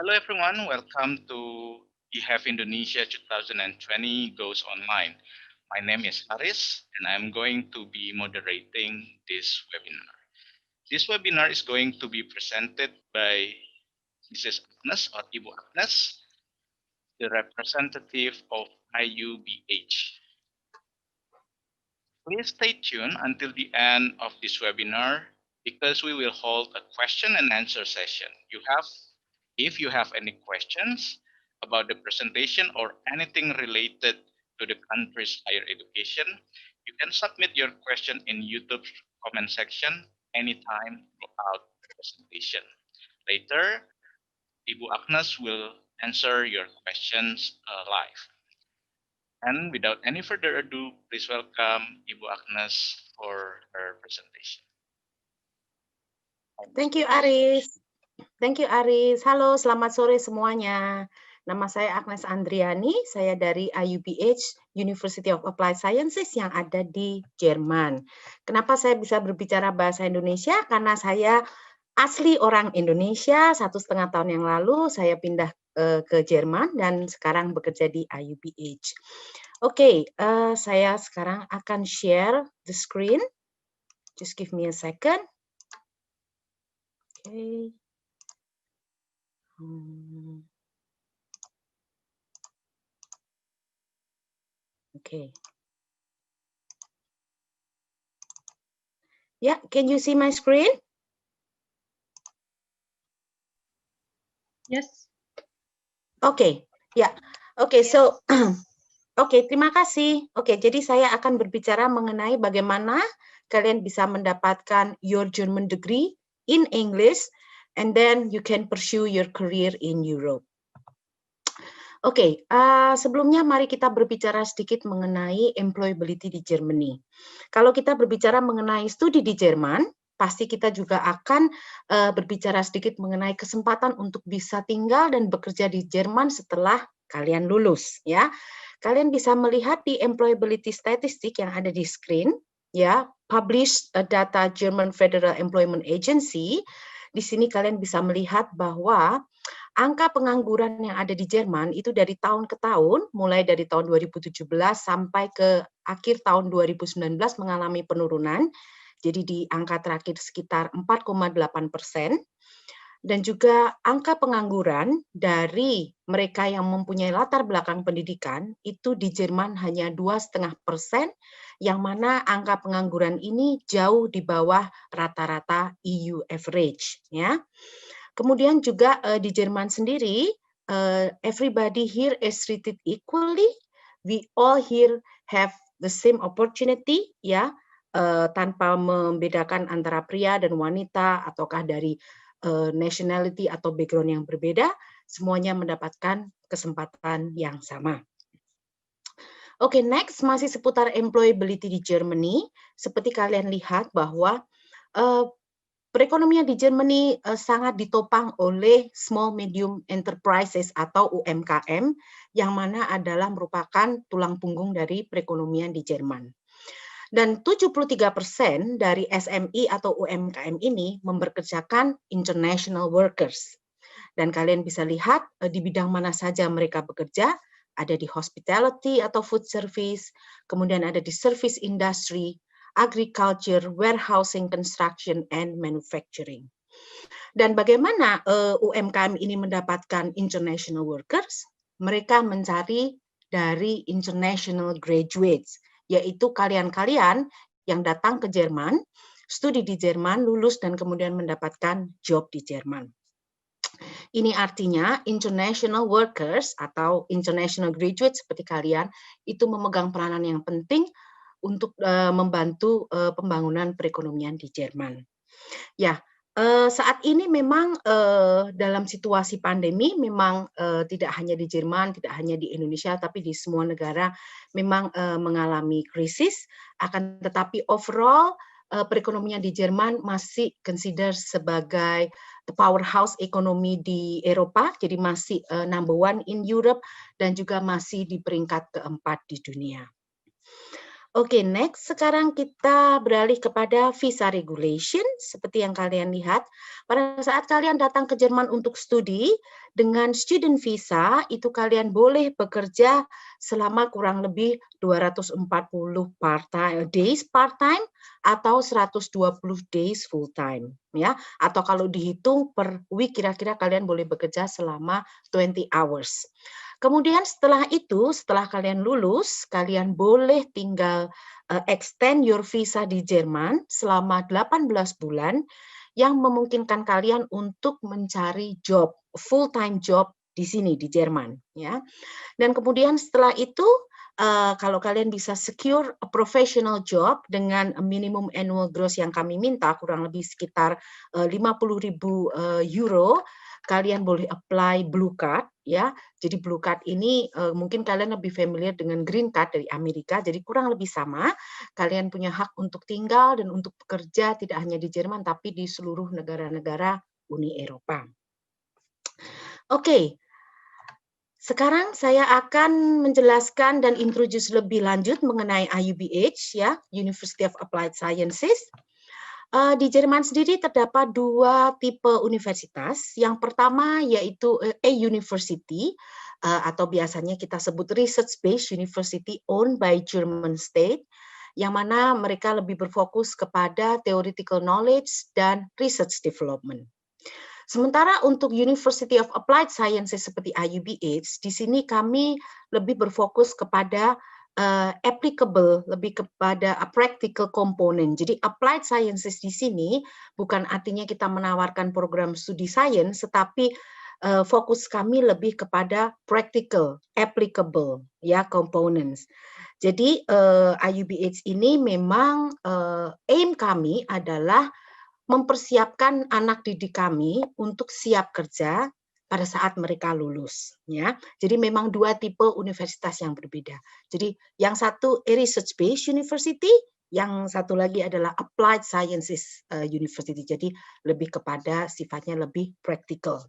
Hello everyone, welcome to eHave Indonesia 2020 Goes Online. My name is Aris and I'm going to be moderating this webinar. This webinar is going to be presented by Mrs. Agnes or Ibu Agnes, the representative of IUBH. Please stay tuned until the end of this webinar because we will hold a question and answer session. If you have any questions about the presentation or anything related to the country's higher education, you can submit your question in YouTube's comment section anytime throughout the presentation. Later, Ibu Agnes will answer your questions live. And without any further ado, please welcome Ibu Agnes for her presentation. Thank you, Aris. Halo, selamat sore semuanya. Nama saya Agnes Andriani, saya dari IUBH, University of Applied Sciences yang ada di Jerman. Kenapa saya bisa berbicara bahasa Indonesia? Karena saya asli orang Indonesia, 1,5 tahun yang lalu saya pindah ke Jerman dan sekarang bekerja di IUBH. Oke, saya sekarang akan share the screen. Just give me a second. Okay. Okay. Yeah, can you see my screen? Yes. Okay, yeah. Okay, so Oke, terima kasih. Oke, jadi saya akan berbicara mengenai bagaimana kalian bisa mendapatkan your German degree in English and then you can pursue your career in Europe. Oke, sebelumnya mari kita berbicara sedikit mengenai employability di Germany. Kalau kita berbicara mengenai studi di Jerman, pasti kita juga akan berbicara sedikit mengenai kesempatan untuk bisa tinggal dan bekerja di Jerman setelah kalian lulus, ya. Kalian bisa melihat di employability statistik yang ada di screen, ya, published data German Federal Employment Agency. Di sini kalian bisa melihat bahwa angka pengangguran yang ada di Jerman itu dari tahun ke tahun, mulai dari tahun 2017 sampai ke akhir tahun 2019 mengalami penurunan. Jadi di angka terakhir sekitar 4,8%. Dan juga angka pengangguran dari mereka yang mempunyai latar belakang pendidikan itu di Jerman hanya 2,5%, yang mana angka pengangguran ini jauh di bawah rata-rata EU average. Ya. Kemudian juga di Jerman sendiri, everybody here is treated equally. We all here have the same opportunity, ya, tanpa membedakan antara pria dan wanita ataukah dari nationality atau background yang berbeda, semuanya mendapatkan kesempatan yang sama. Oke, next masih seputar employability di Germany. Seperti kalian lihat bahwa perekonomian di Germany sangat ditopang oleh small medium enterprises atau UMKM, yang mana adalah merupakan tulang punggung dari perekonomian di Jerman. Dan 73% dari SMI atau UMKM ini mempekerjakan international workers. Dan kalian bisa lihat di bidang mana saja mereka bekerja, ada di hospitality atau food service, kemudian ada di service industry, agriculture, warehousing, construction, and manufacturing. Dan bagaimana UMKM ini mendapatkan international workers? Mereka mencari dari international graduates, yaitu kalian-kalian yang datang ke Jerman, studi di Jerman, lulus dan kemudian mendapatkan job di Jerman. Ini artinya international workers atau international graduates seperti kalian itu memegang peranan yang penting untuk membantu pembangunan perekonomian di Jerman. Ya, saat ini memang dalam situasi pandemi memang tidak hanya di Jerman, tidak hanya di Indonesia, tapi di semua negara memang mengalami krisis. Akan tetapi overall perekonomian di Jerman masih consider sebagai the powerhouse ekonomi di Eropa, jadi masih number one in Europe dan juga masih di peringkat keempat di dunia. Oke, next sekarang kita beralih kepada visa regulation. Seperti yang kalian lihat, pada saat kalian datang ke Jerman untuk studi, dengan student visa itu kalian boleh bekerja selama kurang lebih 240 days part-time atau 120 days full-time. Ya, atau kalau dihitung per week kira-kira kalian boleh bekerja selama 20 hours. Kemudian setelah itu, setelah kalian lulus, kalian boleh tinggal extend your visa di Jerman selama 18 bulan yang memungkinkan kalian untuk mencari job, full-time job di sini di Jerman, ya. Dan kemudian setelah itu kalau kalian bisa secure a professional job dengan minimum annual gross yang kami minta kurang lebih sekitar 50.000 euro, kalian boleh apply blue card, ya. Jadi blue card ini mungkin kalian lebih familiar dengan green card dari Amerika, jadi kurang lebih sama. Kalian punya hak untuk tinggal dan untuk bekerja tidak hanya di Jerman tapi di seluruh negara-negara Uni Eropa. Oke. Sekarang saya akan menjelaskan dan introduce lebih lanjut mengenai IUBH, ya, University of Applied Sciences. Di Jerman sendiri terdapat dua tipe universitas. Yang pertama yaitu a university atau biasanya kita sebut research-based university owned by German state, yang mana mereka lebih berfokus kepada theoretical knowledge dan research development. Sementara untuk University of Applied Sciences seperti IUBH, di sini kami lebih berfokus kepada applicable, lebih kepada a practical component. Jadi applied sciences di sini bukan artinya kita menawarkan program studi sains, tetapi fokus kami lebih kepada practical, applicable, ya, components. Jadi IUBH ini memang aim kami adalah mempersiapkan anak didik kami untuk siap kerja pada saat mereka lulus, ya. Jadi memang dua tipe universitas yang berbeda. Jadi yang satu research based university, yang satu lagi adalah applied sciences university. Jadi lebih kepada sifatnya lebih practical.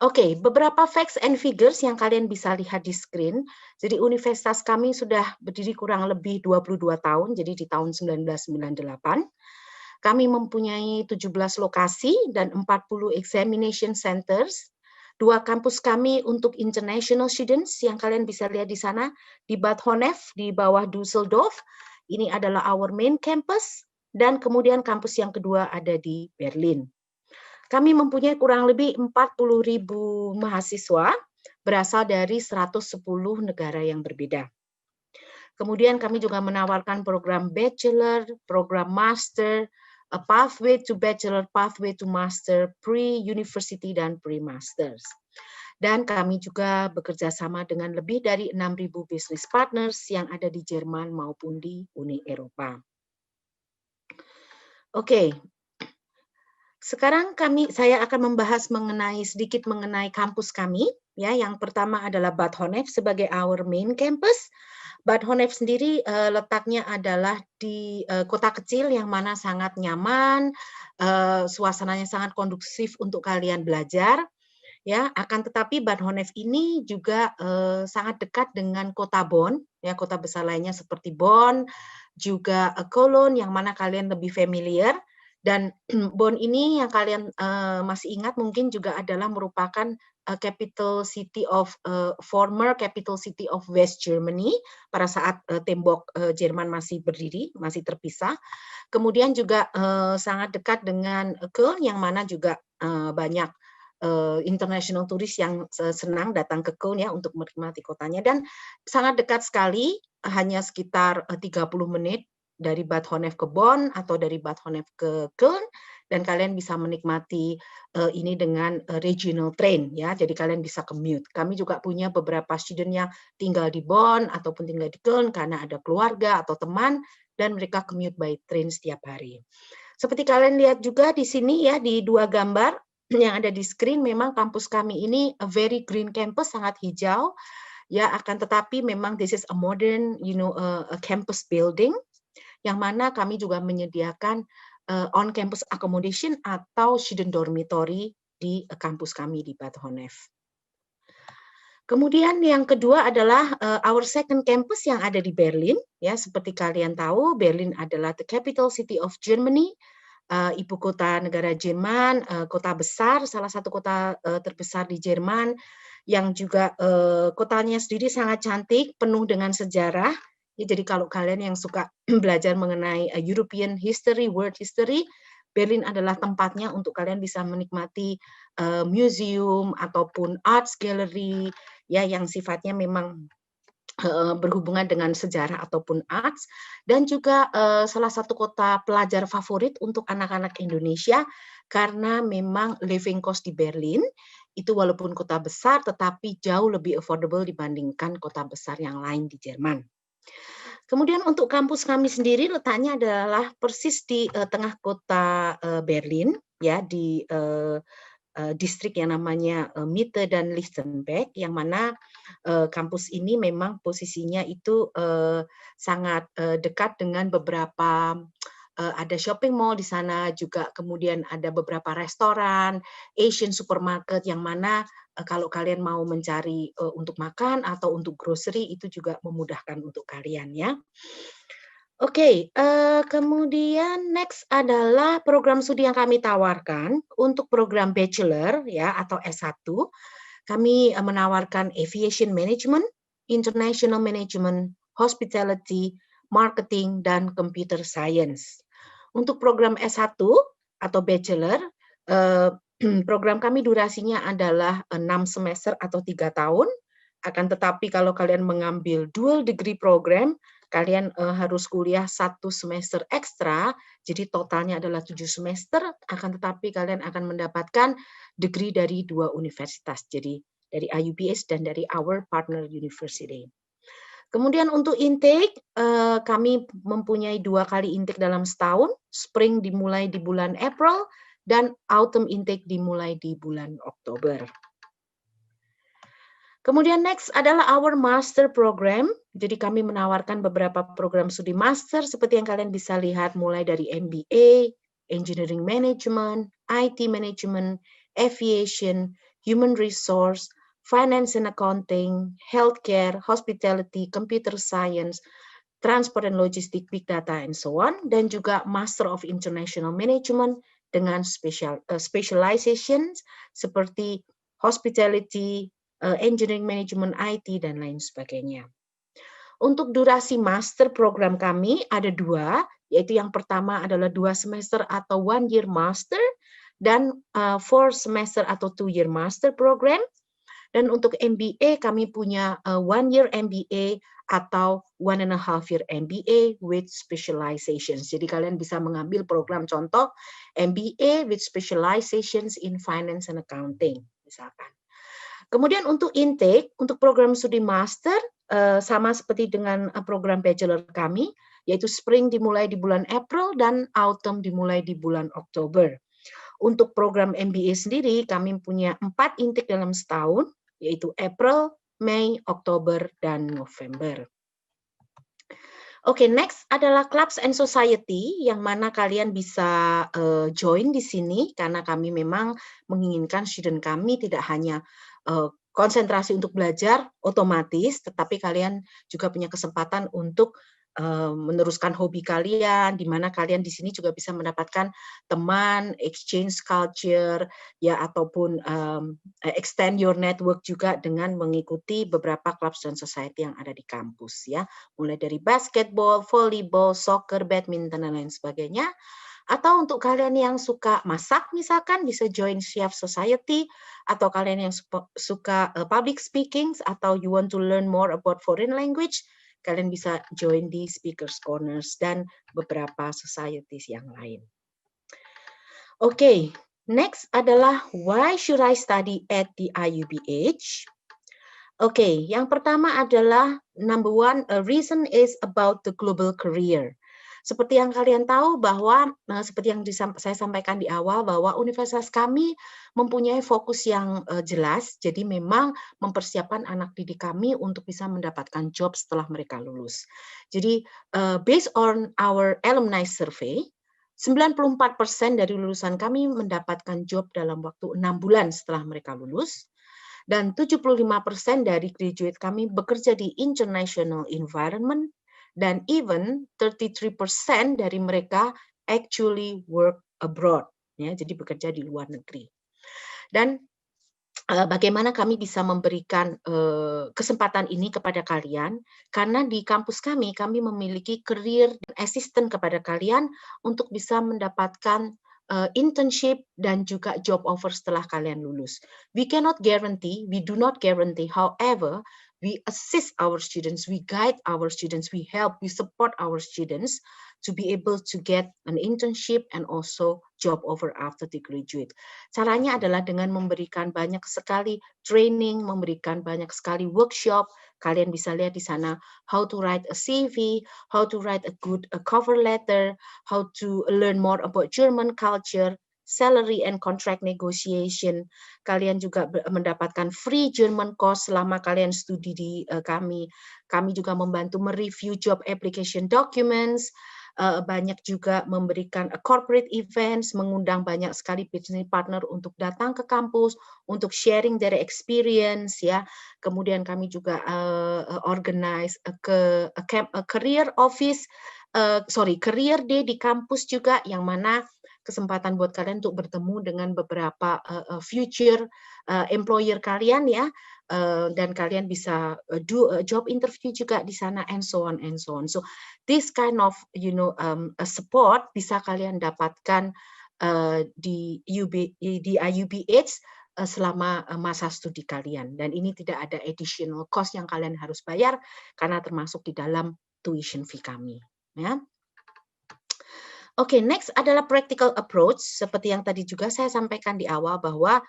Oke, beberapa facts and figures yang kalian bisa lihat di screen. Jadi universitas kami sudah berdiri kurang lebih 22 tahun, jadi di tahun 1998. Kami mempunyai 17 lokasi dan 40 examination centers. Dua kampus kami untuk international students yang kalian bisa lihat di sana, di Bad Honnef, di bawah Düsseldorf. Ini adalah our main campus. Dan kemudian kampus yang kedua ada di Berlin. Kami mempunyai kurang lebih 40.000 mahasiswa berasal dari 110 negara yang berbeda. Kemudian kami juga menawarkan program bachelor, program master, a pathway to bachelor, pathway to master, pre-university dan pre-masters. Dan kami juga bekerja sama dengan lebih dari 6.000 business partners yang ada di Jerman maupun di Uni Eropa. Oke. Sekarang saya akan membahas sedikit mengenai kampus kami, ya. Yang pertama adalah Bad Honnef sebagai our main campus. Bad Honnef sendiri letaknya adalah di kota kecil yang mana sangat nyaman, suasananya sangat kondusif untuk kalian belajar, ya. Akan tetapi Bad Honnef ini juga sangat dekat dengan kota Bonn, ya, kota besar lainnya seperti Bonn, juga Cologne yang mana kalian lebih familiar. Dan Bonn ini yang kalian masih ingat mungkin juga adalah merupakan former capital city of West Germany pada saat tembok Jerman masih berdiri, masih terpisah. Kemudian juga sangat dekat dengan Köln yang mana juga banyak international turis yang senang datang ke Köln, ya, untuk menikmati kotanya, dan sangat dekat sekali, hanya sekitar 30 menit dari Bad Honnef ke Bonn atau dari Bad Honnef ke Köln, dan kalian bisa menikmati ini dengan regional train, ya. Jadi kalian bisa commute. Kami juga punya beberapa student yang tinggal di Bonn ataupun tinggal di Köln karena ada keluarga atau teman dan mereka commute by train setiap hari. Seperti kalian lihat juga di sini, ya, di dua gambar yang ada di screen, memang kampus kami ini a very green campus, sangat hijau, ya. Akan tetapi memang this is a modern, a campus building yang mana kami juga menyediakan on-campus accommodation atau student dormitory di kampus kami di Bad Honnef. Kemudian yang kedua adalah our second campus yang ada di Berlin. Ya, seperti kalian tahu, Berlin adalah the capital city of Germany, ibu kota negara Jerman, kota besar, salah satu kota terbesar di Jerman, yang juga kotanya sendiri sangat cantik, penuh dengan sejarah. Ya, jadi kalau kalian yang suka belajar mengenai European history, world history, Berlin adalah tempatnya untuk kalian bisa menikmati museum ataupun arts gallery, ya, yang sifatnya memang berhubungan dengan sejarah ataupun arts, dan juga salah satu kota pelajar favorit untuk anak-anak Indonesia, karena memang living cost di Berlin itu walaupun kota besar tetapi jauh lebih affordable dibandingkan kota besar yang lain di Jerman. Kemudian untuk kampus kami sendiri letaknya adalah persis di tengah kota Berlin, ya, di distrik yang namanya Mitte dan Lichtenberg, yang mana kampus ini memang posisinya itu sangat dekat dengan beberapa ada shopping mall di sana, juga kemudian ada beberapa restoran, Asian supermarket, yang mana kalau kalian mau mencari untuk makan atau untuk grocery itu juga memudahkan untuk kalian, ya. Oke, kemudian next adalah program studi yang kami tawarkan untuk program bachelor, ya, atau S1. Kami menawarkan aviation management, international management, hospitality, marketing, dan computer science. Untuk program S1 atau bachelor, program kami durasinya adalah 6 semester atau 3 tahun. Akan tetapi kalau kalian mengambil dual degree program, kalian harus kuliah 1 semester ekstra, jadi totalnya adalah 7 semester, akan tetapi kalian akan mendapatkan degree dari 2 universitas, jadi dari IUPS dan dari our partner university. Kemudian untuk intake, kami mempunyai 2 kali intake dalam setahun, spring dimulai di bulan April, dan autumn intake dimulai di bulan Oktober. Kemudian next adalah our master program. Jadi kami menawarkan beberapa program studi master seperti yang kalian bisa lihat, mulai dari MBA, Engineering Management, IT Management, Aviation, Human Resource, Finance and Accounting, Healthcare, Hospitality, Computer Science, Transport and Logistics, Big Data, and so on. Dan juga Master of International Management dengan specializations seperti Hospitality, Engineering Management, IT, dan lain sebagainya. Untuk durasi master program kami ada 2, yaitu yang pertama adalah 2 semester atau 1 year master, dan 4 semester atau 2 year master program. Dan untuk MBA kami punya 1 year MBA atau 1.5 year MBA with specializations. Jadi kalian bisa mengambil program contoh MBA with specializations in Finance and Accounting, misalkan. Kemudian untuk intake, untuk program studi master, sama seperti dengan program bachelor kami, yaitu spring dimulai di bulan April dan autumn dimulai di bulan Oktober. Untuk program MBA sendiri, kami punya 4 intake dalam setahun, yaitu April, Mei, Oktober, dan November. Oke, next adalah clubs and society, yang mana kalian bisa join di sini, karena kami memang menginginkan student kami tidak hanya konsentrasi untuk belajar otomatis, tetapi kalian juga punya kesempatan untuk meneruskan hobi kalian, di mana kalian di sini juga bisa mendapatkan teman, exchange culture, ya, ataupun extend your network juga dengan mengikuti beberapa clubs dan society yang ada di kampus, ya, mulai dari basketball, volleyball, soccer, badminton, dan lain sebagainya. Atau untuk kalian yang suka masak, misalkan bisa join chef society, atau kalian yang suka public speaking, atau you want to learn more about foreign language, kalian bisa join di Speakers Corners dan beberapa societies yang lain. Oke, next adalah why should I study at the IUBH? Oke, yang pertama adalah number 1, a reason is about the global career. Seperti yang kalian tahu bahwa, seperti yang saya sampaikan di awal, bahwa universitas kami mempunyai fokus yang jelas, jadi memang mempersiapkan anak didik kami untuk bisa mendapatkan job setelah mereka lulus. Jadi, based on our alumni survey, 94% dari lulusan kami mendapatkan job dalam waktu 6 bulan setelah mereka lulus. Dan 75% dari graduate kami bekerja di international environment, dan even 33% dari mereka actually work abroad, ya, jadi bekerja di luar negeri. Dan bagaimana kami bisa memberikan kesempatan ini kepada kalian, karena di kampus kami memiliki career assistant kepada kalian untuk bisa mendapatkan internship dan juga job offer setelah kalian lulus. We do not guarantee, however, we assist our students, we guide our students, we help, we support our students to be able to get an internship and also job offer after they graduate. Caranya adalah dengan memberikan banyak sekali training, memberikan banyak sekali workshop. Kalian bisa lihat di sana how to write a CV, how to write a good cover letter, how to learn more about German culture, salary and contract negotiation. Kalian juga mendapatkan free German course selama kalian studi di kami. Kami juga membantu mereview job application documents, banyak juga memberikan corporate events, mengundang banyak sekali business partner untuk datang ke kampus, untuk sharing their experience, ya. Kemudian kami juga organize career office, career day di kampus juga, yang mana kesempatan buat kalian untuk bertemu dengan beberapa future employer kalian, ya, dan kalian bisa do job interview juga di sana, and so on and so on. So this kind of support bisa kalian dapatkan di IUBH selama masa studi kalian, dan ini tidak ada additional cost yang kalian harus bayar karena termasuk di dalam tuition fee kami, ya. Oke, next adalah practical approach. Seperti yang tadi juga saya sampaikan di awal bahwa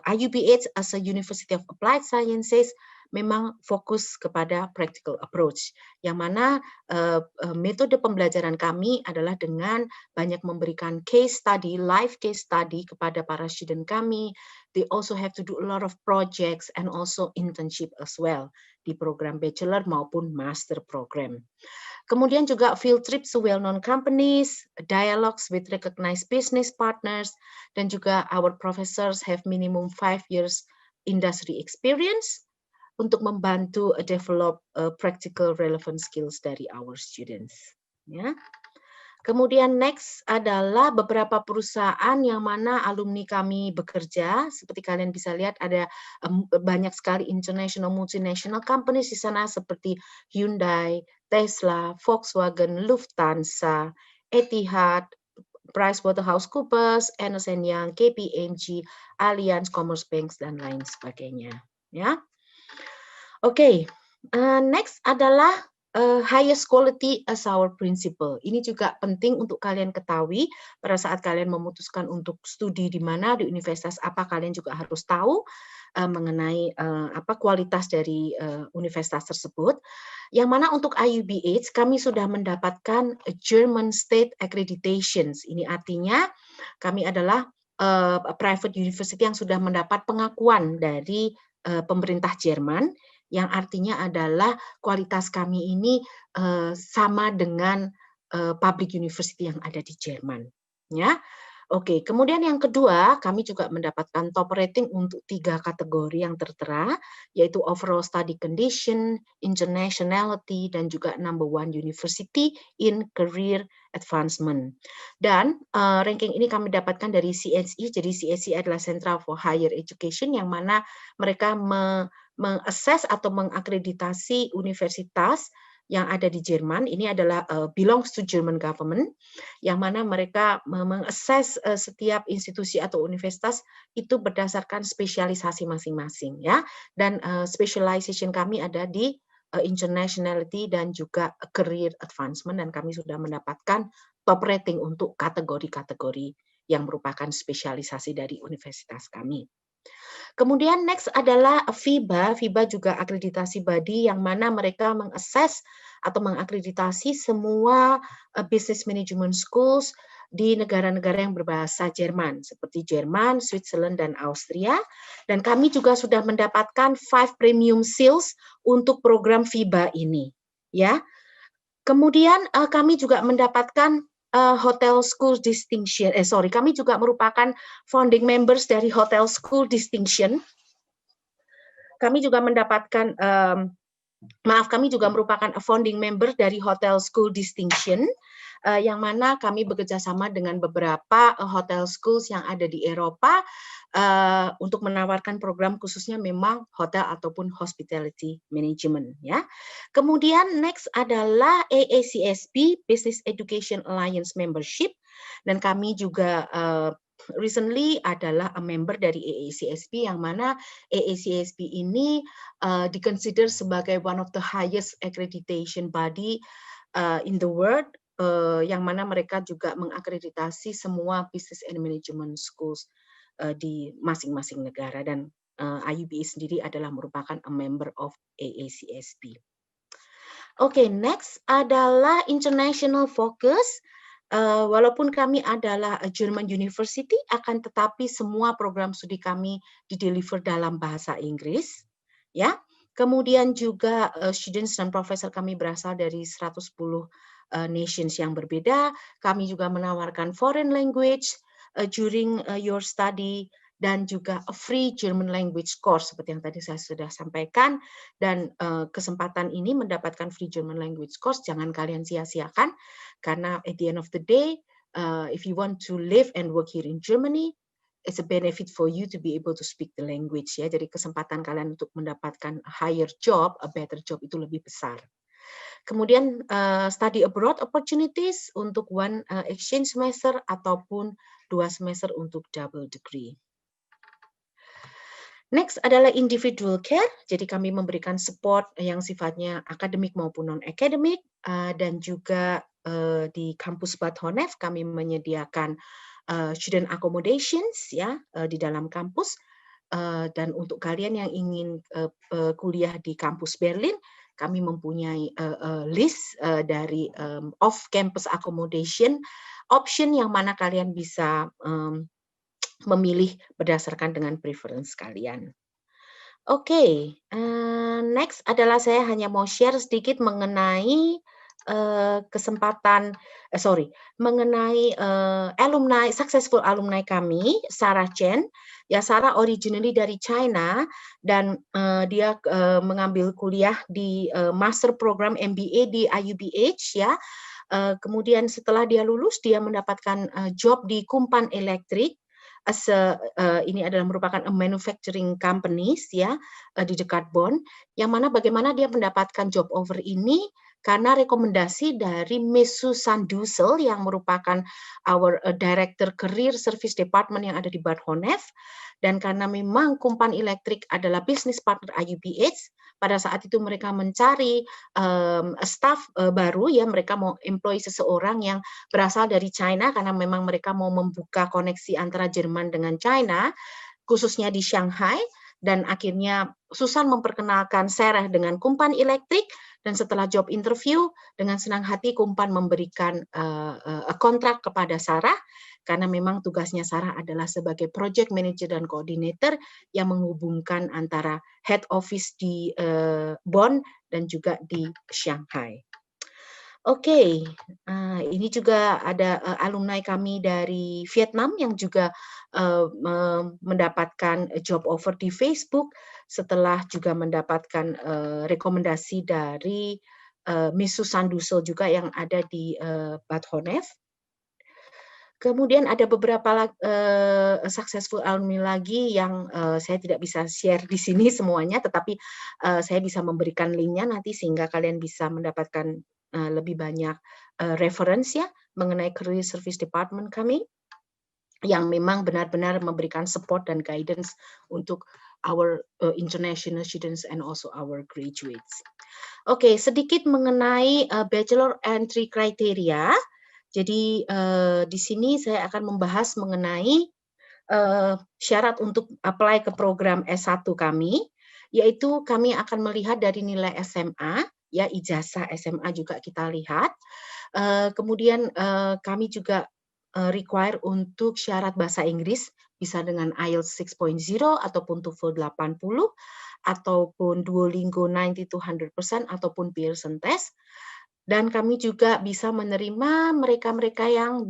IUBH as a University of Applied Sciences memang fokus kepada practical approach, yang mana metode pembelajaran kami adalah dengan banyak memberikan case study, live case study kepada para student kami. They also have to do a lot of projects and also internship as well di program bachelor maupun master program. Kemudian juga field trips to well-known companies, dialogues with recognized business partners, dan juga our professors have minimum 5 years industry experience untuk membantu develop practical relevant skills dari our students. Ya. Kemudian next adalah beberapa perusahaan yang mana alumni kami bekerja. Seperti kalian bisa lihat ada banyak sekali international multinational companies di sana seperti Hyundai, Tesla, Volkswagen, Lufthansa, Etihad, PricewaterhouseCoopers, Ernst & Young, KPMG, Allianz, Commerce Bank, dan lain sebagainya. Ya, oke. Next adalah highest quality as our principle. Ini juga penting untuk kalian ketahui pada saat kalian memutuskan untuk studi di mana, di universitas apa, kalian juga harus tahu mengenai apa kualitas dari universitas tersebut. Yang mana untuk IUBH kami sudah mendapatkan German State Accreditations. Ini artinya kami adalah private university yang sudah mendapat pengakuan dari pemerintah Jerman, yang artinya adalah kualitas kami ini sama dengan public university yang ada di Jerman. Ya, oke. Kemudian yang kedua, kami juga mendapatkan top rating untuk 3 kategori yang tertera, yaitu overall study condition, internationality, dan juga number 1 university in career advancement. Dan ranking ini kami dapatkan dari CSE. Jadi CSE adalah Central for Higher Education, yang mana mereka mengassess atau mengakreditasi universitas yang ada di Jerman. Ini adalah belongs to German government, yang mana mereka mengassess setiap institusi atau universitas itu berdasarkan spesialisasi masing-masing, ya. Dan specialization kami ada di internationality dan juga career advancement, dan kami sudah mendapatkan top rating untuk kategori-kategori yang merupakan spesialisasi dari universitas kami. Kemudian next adalah FIBA. FIBA juga akreditasi body, yang mana mereka mengassess atau mengakreditasi semua business management schools di negara-negara yang berbahasa Jerman, seperti Jerman, Switzerland, dan Austria. Dan kami juga sudah mendapatkan 5 premium seals untuk program FIBA ini. Ya. Kemudian kami juga mendapatkan Hotel School Distinction. Kami juga merupakan founding members dari Hotel School Distinction, kami juga mendapatkan kami juga merupakan a founding member dari Hotel School Distinction, yang mana kami bekerja sama dengan beberapa hotel schools yang ada di Eropa untuk menawarkan program khususnya memang hotel ataupun hospitality management, ya. Kemudian next adalah AACSB Business Education Alliance membership, dan kami juga recently adalah a member dari AACSB, yang mana AACSB ini diconsider sebagai one of the highest accreditation body in the world, yang mana mereka juga mengakreditasi semua business and management schools di masing-masing negara, dan IUBA sendiri adalah merupakan a member of AACSB. Oke, next adalah international focus. Walaupun kami adalah a German University, akan tetapi semua program studi kami dideliver dalam bahasa Inggris, ya. Kemudian juga students dan profesor kami berasal dari 110 nations yang berbeda. Kami juga menawarkan foreign language during your study, dan juga a free German language course seperti yang tadi saya sudah sampaikan. Dan kesempatan ini mendapatkan free German language course jangan kalian sia-siakan, karena at the end of the day, if you want to live and work here in Germany, it's a benefit for you to be able to speak the language, ya. Jadi kesempatan kalian untuk mendapatkan a higher job, a better job itu lebih besar. Kemudian study abroad opportunities untuk one exchange semester ataupun 2 semester untuk double degree. Next adalah individual care, jadi kami memberikan support yang sifatnya akademik maupun non-akademik, dan juga di kampus Bad Honnef kami menyediakan student accommodations, ya, di dalam kampus, dan untuk kalian yang ingin kuliah di kampus Berlin, kami mempunyai list dari off-campus accommodation option yang mana kalian bisa memilih berdasarkan dengan preference kalian. Oke, next adalah saya hanya mau share sedikit mengenai mengenai alumni, successful alumni kami, Sarah Chen. Ya, Sarah originally dari China, dan dia mengambil kuliah di master program MBA di IUBH, ya. Kemudian setelah dia lulus, dia mendapatkan job di Kumpan Elektrik. Ini adalah merupakan a manufacturing companies, ya, di dekat Bonn, yang mana bagaimana dia mendapatkan job offer ini karena rekomendasi dari Miss Susan Dussel yang merupakan our director career service department yang ada di Bad Honnef, dan karena memang Kumpan Elektrik adalah business partner IUBH, pada saat itu mereka mencari staff baru, ya, mereka mau employ seseorang yang berasal dari China karena memang mereka mau membuka koneksi antara Jerman dengan China, khususnya di Shanghai, dan akhirnya Susan memperkenalkan Sarah dengan Kumpan Elektrik, dan setelah job interview dengan senang hati Kumpan memberikan kontrak kepada Sarah, karena memang tugasnya Sarah adalah sebagai project manager dan coordinator yang menghubungkan antara head office di Bonn dan juga di Shanghai. Oke, ini juga ada alumni kami dari Vietnam yang juga mendapatkan job offer di Facebook setelah juga mendapatkan rekomendasi dari Miss Susan Dussel juga yang ada di Bad Honnef. Kemudian ada beberapa successful alumni lagi yang saya tidak bisa share di sini semuanya, tetapi saya bisa memberikan linknya nanti sehingga kalian bisa mendapatkan lebih banyak reference, ya, mengenai career service department kami yang memang benar-benar memberikan support dan guidance untuk our international students and also our graduates. Oke, sedikit mengenai bachelor entry criteria. Jadi di sini saya akan membahas mengenai syarat untuk apply ke program S1 kami, yaitu kami akan melihat dari nilai SMA, ya, ijazah SMA juga kita lihat. Kemudian kami juga require untuk syarat bahasa Inggris bisa dengan IELTS 6.0 ataupun TOEFL 80 ataupun Duolingo 90 to 100% ataupun Pearson test. Dan kami juga bisa menerima mereka-mereka yang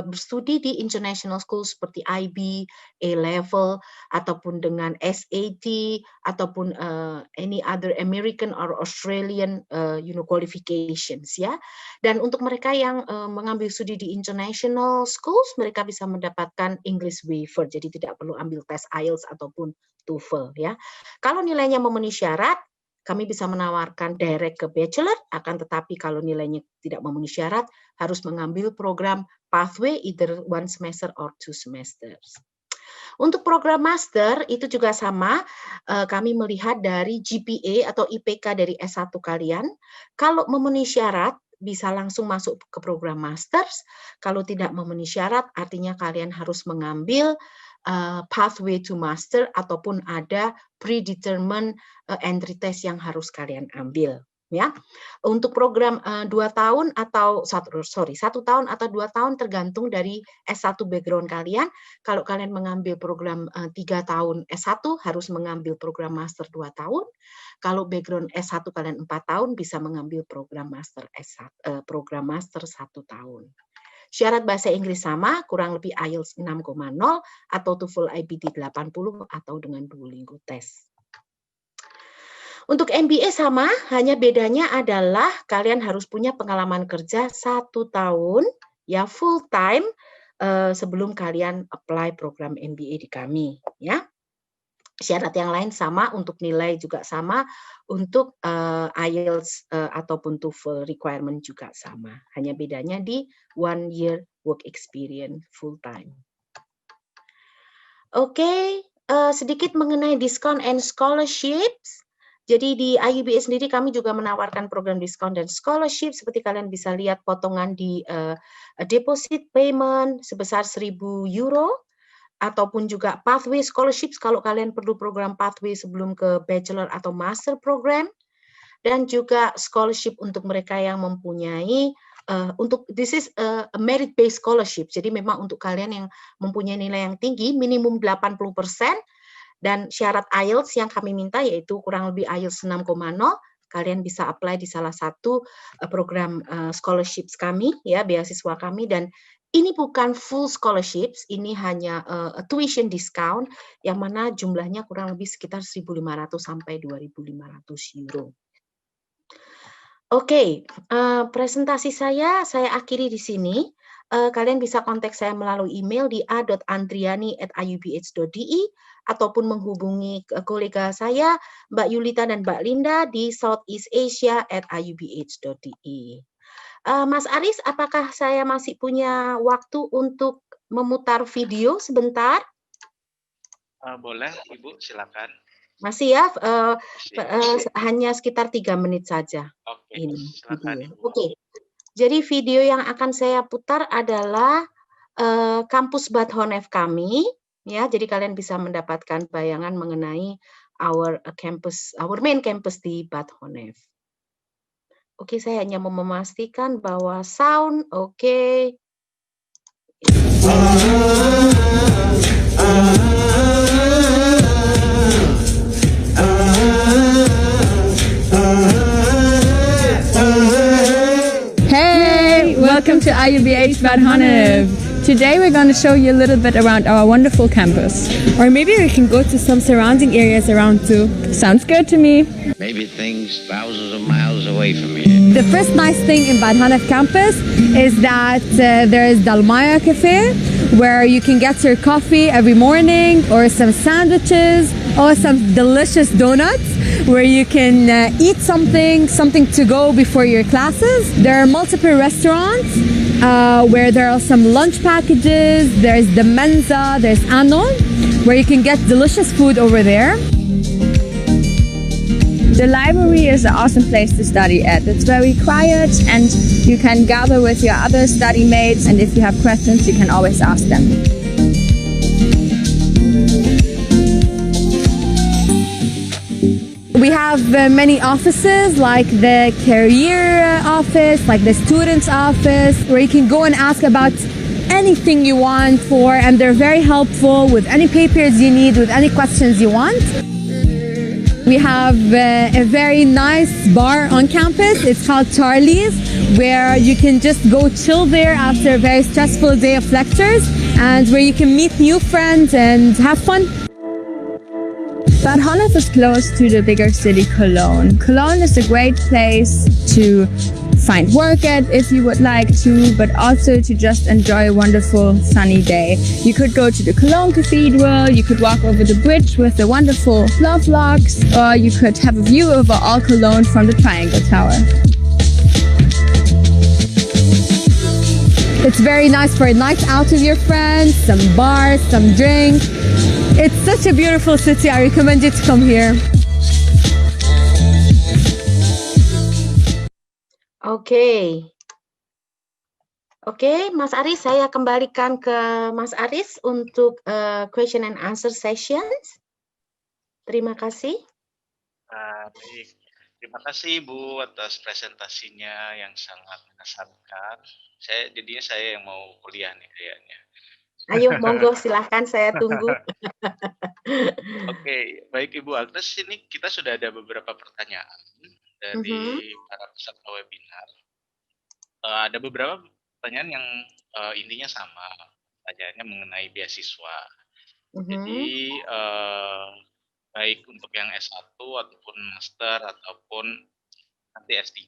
berstudi di international school seperti IB, A-level, ataupun dengan SAT, ataupun any other American or Australian qualifications ya. Dan untuk mereka yang mengambil studi di international schools, mereka bisa mendapatkan English waiver, jadi tidak perlu ambil tes IELTS ataupun TOEFL ya. Kalau nilainya memenuhi syarat, kami bisa menawarkan direct ke bachelor, akan tetapi kalau nilainya tidak memenuhi syarat, harus mengambil program pathway either 1 semester or 2 semesters. Untuk program master itu juga sama, kami melihat dari GPA atau IPK dari S1 kalian. Kalau memenuhi syarat, bisa langsung masuk ke program masters. Kalau tidak memenuhi syarat, artinya kalian harus mengambil pathway to master ataupun ada predetermined entry test yang harus kalian ambil ya. Untuk program 2 tahun atau 1 tahun atau 2 tahun tergantung dari S1 background kalian. Kalau kalian mengambil program 3 tahun S1 harus mengambil program master 2 tahun. Kalau background S1 kalian 4 tahun bisa mengambil program master S1 program master 1 tahun. Syarat bahasa Inggris sama, kurang lebih IELTS 6,0 atau TOEFL IBT 80 atau dengan Duolingo test. Untuk MBA sama, hanya bedanya adalah kalian harus punya pengalaman kerja 1 tahun ya full time sebelum kalian apply program MBA di kami ya. Syarat yang lain sama, untuk nilai juga sama, untuk IELTS ataupun TOEFL requirement juga sama. Hanya bedanya di 1 year work experience full time. Oke, sedikit mengenai discount and scholarships. Jadi di IUBA sendiri kami juga menawarkan program diskon dan scholarship. Seperti kalian bisa lihat potongan di deposit payment sebesar €1.000. Ataupun juga pathway scholarships kalau kalian perlu program pathway sebelum ke bachelor atau master program, dan juga scholarship untuk mereka yang mempunyai this is a merit based scholarship, jadi memang untuk kalian yang mempunyai nilai yang tinggi minimum 80% dan syarat IELTS yang kami minta yaitu kurang lebih IELTS 6,0. Kalian bisa apply di salah satu program scholarships kami ya, beasiswa kami, dan ini bukan full scholarships, ini hanya tuition discount yang mana jumlahnya kurang lebih sekitar 1.500 sampai 2.500 euro. Oke, presentasi saya akhiri di sini. Kalian bisa kontak saya melalui email di a.andriani@iubh.de ataupun menghubungi kolega saya, Mbak Yulita dan Mbak Linda di southeastasia@iubh.de. Mas Aris, apakah saya masih punya waktu untuk memutar video sebentar? Boleh, Ibu, silakan. Masih ya, hanya sekitar 3 menit saja. Oke, ini silakan, video. Ibu. Oke, jadi video yang akan saya putar adalah kampus Bad Honnef kami, ya. Jadi kalian bisa mendapatkan bayangan mengenai our main campus di Bad Honnef. Oke, saya hanya mau memastikan bahwa sound oke. Hey, welcome to IUBH Bad Honnef. Today we're going to show you a little bit around our wonderful campus. Or maybe we can go to some surrounding areas around too. Sounds good to me. Maybe things thousands of miles away from here. The first nice thing in Bad Honnef campus is that there is Dalmaya Cafe, where you can get your coffee every morning, or some sandwiches, or some delicious donuts, where you can eat something to go before your classes. There are multiple restaurants where there are some lunch packages. There's the Mensa, there's Anon, where you can get delicious food over there. The library is an awesome place to study at. It's very quiet and you can gather with your other study mates, and if you have questions you can always ask them. We have many offices, like the career office, like the students office, where you can go and ask about anything you want for, and they're very helpful with any papers you need, with any questions you want. we have a very nice bar on campus. It's called Charlie's, where you can just go chill there after a very stressful day of lectures, and where you can meet new friends and have fun. Bad Honnef is close to the bigger city Cologne. Cologne is a great place to find work at if you would like to, but also to just enjoy a wonderful sunny day. You could go to the Cologne Cathedral, you could walk over the bridge with the wonderful love locks, or you could have a view over all Cologne from the Triangle Tower. It's very nice for a night out with your friends, some bars, some drinks. It's such a beautiful city. I recommend you to come here. Oke. Oke, Mas Aris, saya kembalikan ke Mas Aris untuk question and answer sessions. Terima kasih. Baik, terima kasih Bu atas presentasinya yang sangat mengesankan. Jadinya saya yang mau kuliah nih kayaknya. Ayo, monggo silahkan, saya tunggu. Oke, baik Ibu Agnes, ini kita sudah ada beberapa pertanyaan dari para peserta webinar. Ada beberapa pertanyaan yang intinya sama, pertanyaannya mengenai beasiswa. Jadi baik untuk yang S1 ataupun master ataupun nanti S3.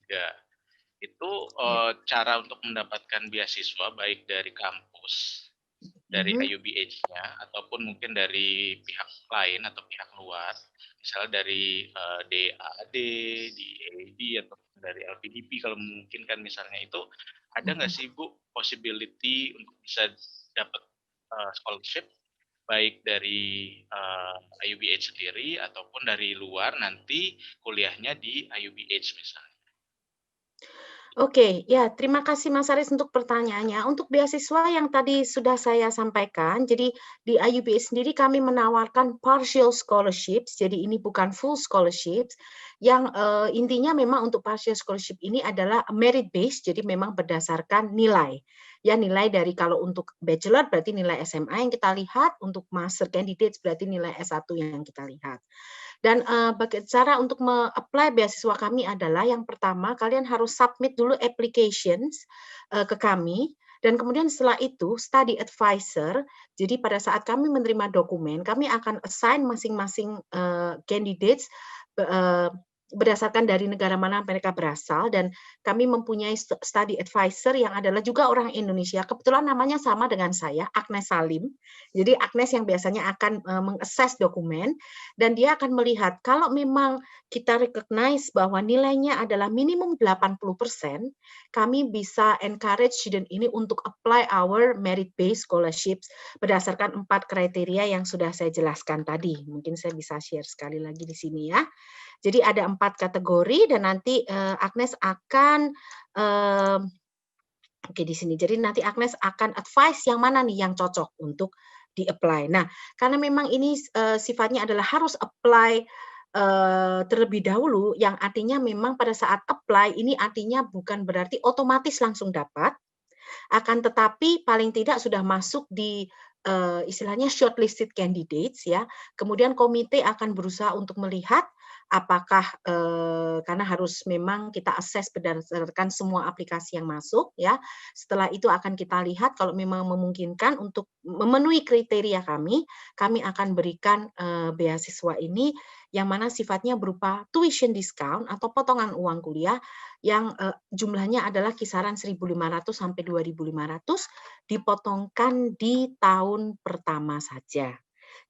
Itu cara untuk mendapatkan beasiswa baik dari kampus, dari IUBH-nya ataupun mungkin dari pihak lain atau pihak luar, misalnya dari DAAD, DAAD atau dari LPDP kalau memungkinkan misalnya, itu ada nggak sih Bu possibility untuk bisa dapat scholarship baik dari IUBH sendiri ataupun dari luar nanti kuliahnya di IUBH misalnya? Oke, ya terima kasih Mas Aris untuk pertanyaannya. Untuk beasiswa yang tadi sudah saya sampaikan, jadi di IUBH sendiri kami menawarkan partial scholarships, jadi ini bukan full scholarships, yang intinya memang untuk partial scholarship ini adalah merit based, jadi memang berdasarkan nilai. Ya, nilai dari kalau untuk bachelor berarti nilai SMA yang kita lihat, untuk master candidates berarti nilai S1 yang kita lihat. Dan cara untuk me-apply beasiswa kami adalah yang pertama kalian harus submit dulu applications ke kami, dan kemudian setelah itu study advisor. Jadi pada saat kami menerima dokumen, kami akan assign masing-masing candidates berdasarkan dari negara mana mereka berasal, dan kami mempunyai study advisor yang adalah juga orang Indonesia. Kebetulan namanya sama dengan saya, Agnes Salim. Jadi Agnes yang biasanya akan meng-assess dokumen, dan dia akan melihat kalau memang kita recognize bahwa nilainya adalah minimum 80%, kami bisa encourage student ini untuk apply our merit-based scholarships berdasarkan 4 kriteria yang sudah saya jelaskan tadi. Mungkin saya bisa share sekali lagi di sini ya. Jadi ada 4 kategori, dan nanti Agnes akan di sini. Jadi nanti Agnes akan advice yang mana nih yang cocok untuk di-apply. Nah, karena memang ini sifatnya adalah harus apply terlebih dahulu, yang artinya memang pada saat apply ini artinya bukan berarti otomatis langsung dapat, akan tetapi paling tidak sudah masuk di istilahnya shortlisted candidates ya. Kemudian komite akan berusaha untuk melihat apakah karena harus memang kita assess berdasarkan semua aplikasi yang masuk ya. Setelah itu akan kita lihat kalau memang memungkinkan untuk memenuhi kriteria kami akan berikan beasiswa ini yang mana sifatnya berupa tuition discount atau potongan uang kuliah yang jumlahnya adalah kisaran 1.500 sampai 2.500, dipotongkan di tahun pertama saja.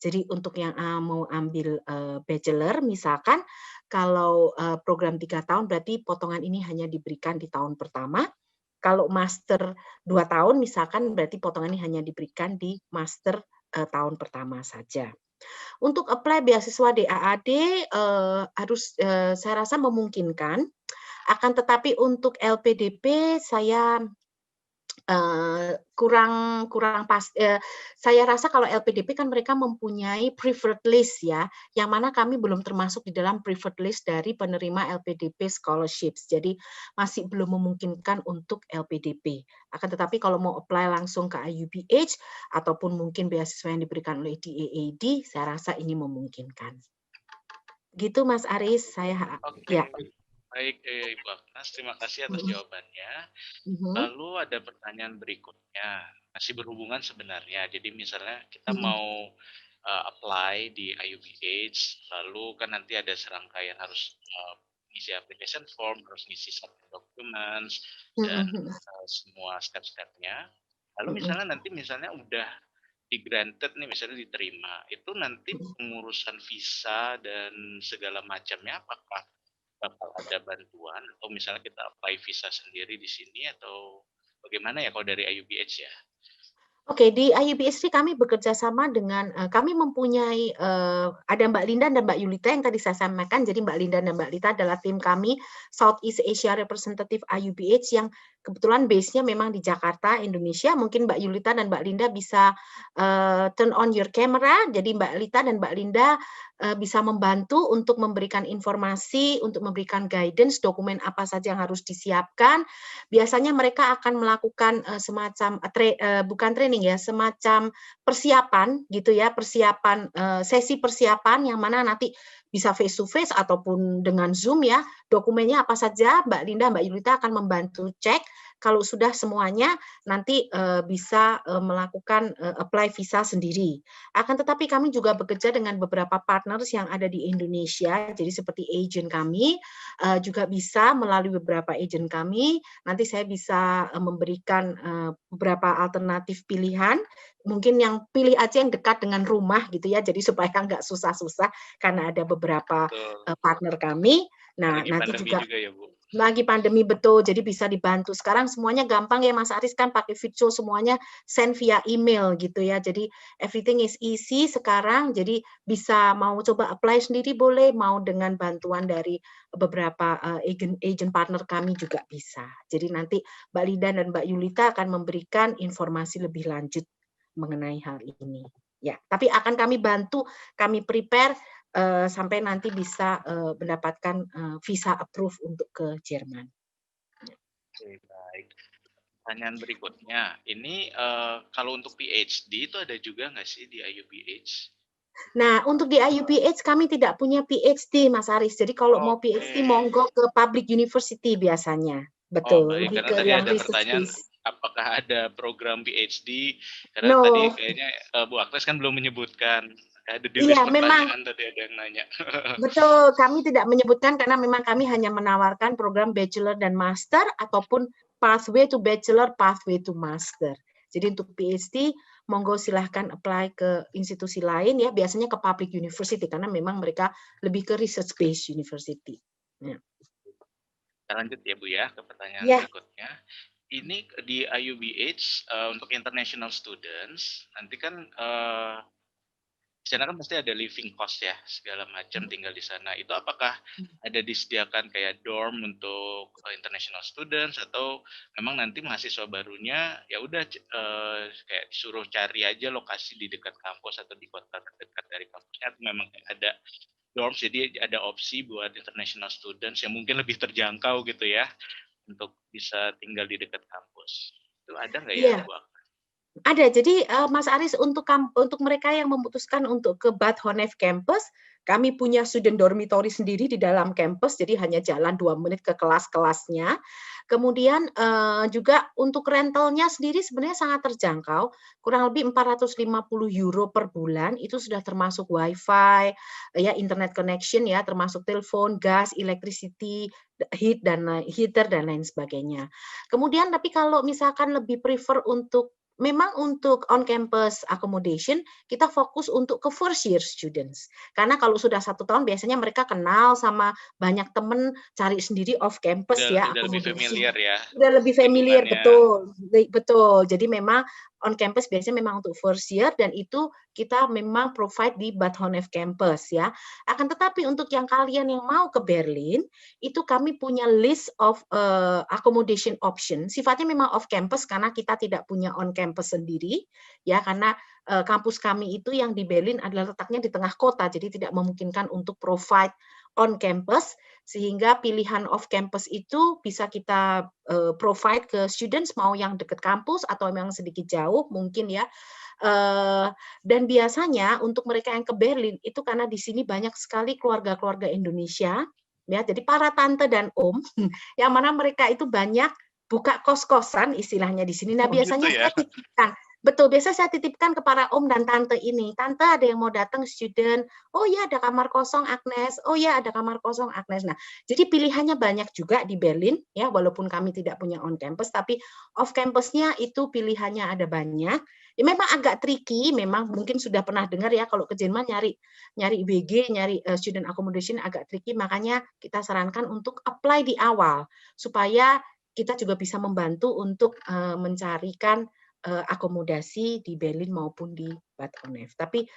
Jadi untuk yang mau ambil bachelor misalkan, kalau program 3 tahun berarti potongan ini hanya diberikan di tahun pertama. Kalau master 2 tahun misalkan berarti potongan ini hanya diberikan di master tahun pertama saja. Untuk apply beasiswa DAAD harus saya rasa memungkinkan, akan tetapi untuk LPDP saya kurang pas. Saya rasa kalau LPDP kan mereka mempunyai preferred list ya, yang mana kami belum termasuk di dalam preferred list dari penerima LPDP scholarships. Jadi masih belum memungkinkan untuk LPDP. Akan tetapi kalau mau apply langsung ke IUBH ataupun mungkin beasiswa yang diberikan oleh DAAD, saya rasa ini memungkinkan. Gitu Mas Aris, saya Oke, ya. baik Ibu Agnes, terima kasih atas Mhm, jawabannya. mhm, Lalu ada pertanyaan berikutnya, masih berhubungan sebenarnya. Jadi misalnya kita mhm, mau apply di IUPH, lalu kan nanti ada serangkaian harus ngisi application form, harus ngisi certain documents dan mhm, semua step-stepnya. Lalu mhm, misalnya udah di-granted nih, misalnya diterima, itu nanti mhm. pengurusan visa dan segala macamnya apakah bakal ada bantuan atau misalnya kita apply visa sendiri di sini atau bagaimana ya kalau dari IUPH ya? Oke, di IUPHC kami bekerja sama dengan, kami mempunyai, ada Mbak Linda dan Mbak Yulita yang tadi saya sampaikan. Jadi Mbak Linda dan Mbak Lita adalah tim kami, Southeast Asia Representative IUPH yang kebetulan base-nya memang di Jakarta, Indonesia. Mungkin Mbak Yulita dan Mbak Linda bisa, turn on your camera. Jadi Mbak Lita dan Mbak Linda, bisa membantu untuk memberikan informasi, untuk memberikan guidance, dokumen apa saja yang harus disiapkan. Biasanya mereka akan melakukan, semacam, bukan training ya, semacam persiapan gitu ya, persiapan, sesi persiapan yang mana nanti bisa face to face ataupun dengan Zoom ya, dokumennya apa saja Mbak Linda, Mbak Yulita akan membantu cek, kalau sudah semuanya nanti, bisa, melakukan, apply visa sendiri. Akan tetapi kami juga bekerja dengan beberapa partners yang ada di Indonesia, jadi seperti agent kami, juga bisa melalui beberapa agent kami, nanti saya bisa, memberikan, beberapa alternatif pilihan, mungkin yang pilih aja yang dekat dengan rumah gitu ya, jadi supaya nggak susah-susah karena ada beberapa, Betul. partner kami. Nah, Lagi nanti pandemi juga juga ya Bu. lagi pandemi betul, jadi bisa dibantu. Sekarang semuanya gampang ya Mas Aris kan pakai virtual semuanya send via email gitu ya. Jadi everything is easy sekarang, jadi bisa mau coba apply sendiri boleh, mau dengan bantuan dari beberapa, agent partner kami juga bisa. Jadi nanti Mbak Lida dan Mbak Yulita akan memberikan informasi lebih lanjut mengenai hal ini. Ya, tapi akan kami bantu, kami prepare sampai nanti bisa, mendapatkan, visa approve untuk ke Jerman. Oke, baik. Pertanyaan berikutnya, ini kalau untuk PhD itu ada juga nggak sih di IUPH? Nah, untuk di IUPH kami tidak punya PhD, Mas Aris. Jadi kalau mau Oke. PhD monggo ke public university biasanya. Oh Betul, baik, lebih karena ke tadi yang ada research pertanyaan base. apakah ada program PhD? Karena tadi No, kayaknya Bu Agnes kan belum menyebutkan. Ada di list iya memang pertanyaan tadi ada yang nanya. betul, kami tidak menyebutkan karena memang kami hanya menawarkan program bachelor dan master ataupun pathway to bachelor, pathway to master. Jadi untuk PhD, monggo silahkan apply ke institusi lain ya, biasanya ke public university karena memang mereka lebih ke research based university. Ya. Kita lanjut ya Bu ya ke pertanyaan Ya. berikutnya. Ini di IUBH untuk international students, nanti kan di sana kan pasti ada living cost ya, segala macam tinggal di sana. Itu apakah ada disediakan kayak dorm untuk international students atau memang nanti mahasiswa barunya ya udah kayak disuruh cari aja lokasi di dekat kampus atau di kota terdekat dari kampusnya atau memang kayak ada dorm jadi ada opsi buat international students yang mungkin lebih terjangkau gitu ya untuk bisa tinggal di dekat kampus. Itu ada nggak ya, Iya. Bu? Ada. Jadi, Mas Aris untuk mereka yang memutuskan untuk ke Bad Honnef campus, kami punya student dormitory sendiri di dalam kampus, jadi hanya jalan 2 menit ke kelas-kelasnya. Kemudian, juga untuk rentalnya sendiri sebenarnya sangat terjangkau, kurang lebih €450 per bulan, itu sudah termasuk WiFi, ya internet connection ya, termasuk telepon, gas, electricity, heater dan lain sebagainya. Kemudian tapi kalau misalkan lebih prefer memang untuk on campus accommodation, kita fokus untuk ke first year students. Karena kalau sudah 1 tahun biasanya mereka kenal sama banyak teman, cari sendiri off campus ya Udah lebih accommodation. familiar ya Udah lebih familiar, lingkungannya. betul. Betul. Jadi memang on campus biasanya memang untuk first year dan itu kita memang provide di Bad Honnef campus ya. Akan tetapi untuk yang kalian yang mau ke Berlin, itu kami punya list of accommodation option. Sifatnya memang off campus karena kita tidak punya on campus sendiri ya karena kampus kami itu yang di Berlin adalah letaknya di tengah kota jadi tidak memungkinkan untuk provide on campus. sehingga pilihan off campus itu bisa kita provide ke students mau yang dekat kampus atau yang sedikit jauh mungkin ya. Dan biasanya untuk mereka yang ke Berlin itu karena di sini banyak sekali keluarga-keluarga Indonesia ya, jadi para tante dan om yang mana mereka itu banyak buka kos-kosan istilahnya di sini. Nah, Oh, gitu biasanya ya. saya titipkan. Betul, biasa saya titipkan ke para om dan tante ini. Tante ada yang mau datang student. Oh ya, ada kamar kosong Agnes. Oh ya, ada kamar kosong Agnes. Nah, jadi pilihannya banyak juga di Berlin ya, walaupun kami tidak punya on campus tapi off campusnya itu pilihannya ada banyak. Ya, memang agak tricky, memang mungkin sudah pernah dengar ya kalau ke Jerman nyari WG, nyari student accommodation agak tricky, makanya kita sarankan untuk apply di awal supaya kita juga bisa membantu untuk mencarikan akomodasi di Berlin maupun di Bad Honnef. Tapi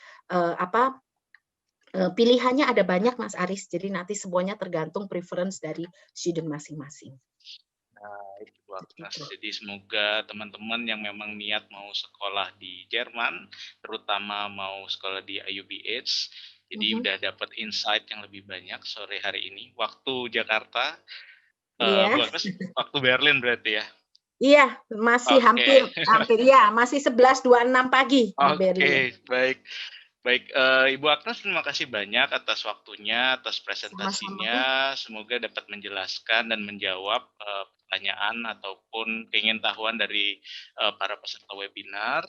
pilihannya ada banyak Mas Aris, jadi nanti semuanya tergantung preference dari student masing-masing. Baik, Bu Agnes. Jadi semoga teman-teman yang memang niat mau sekolah di Jerman, terutama mau sekolah di IUBH, jadi udah dapat insight yang lebih banyak sore hari ini. Waktu Jakarta, Bu Agnes, waktu Berlin berarti ya? Iya, masih hampir ya, masih 11.26 pagi di Berlin. Baik. Ibu Agnes, terima kasih banyak atas waktunya, atas presentasinya. Semoga dapat menjelaskan dan menjawab pertanyaan ataupun keingintahuan dari para peserta webinar.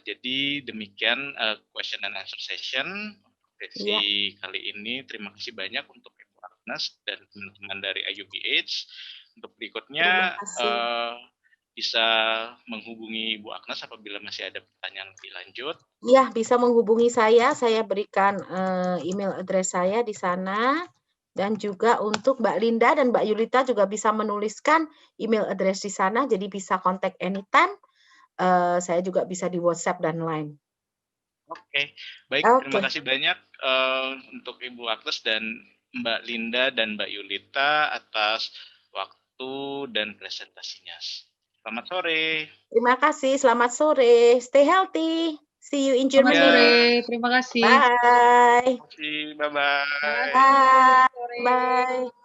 Jadi demikian question and answer session sesi kali ini. Terima kasih banyak untuk Ibu Agnes dan teman-teman dari IUBH. Untuk berikutnya bisa menghubungi Ibu Agnes apabila masih ada pertanyaan lebih lanjut. Iya, bisa menghubungi saya berikan email address saya di sana, dan juga untuk Mbak Linda dan Mbak Yulita juga bisa menuliskan email address di sana, jadi bisa kontak anytime, saya juga bisa di WhatsApp dan Line. Oke, baik, terima kasih banyak untuk Ibu Agnes dan Mbak Linda dan Mbak Yulita atas waktu dan presentasinya. Selamat sore. Terima kasih, selamat sore. Stay healthy. See you in Germany. Selamat sore, terima kasih. Bye. Terima kasih, bye-bye. Bye. Bye.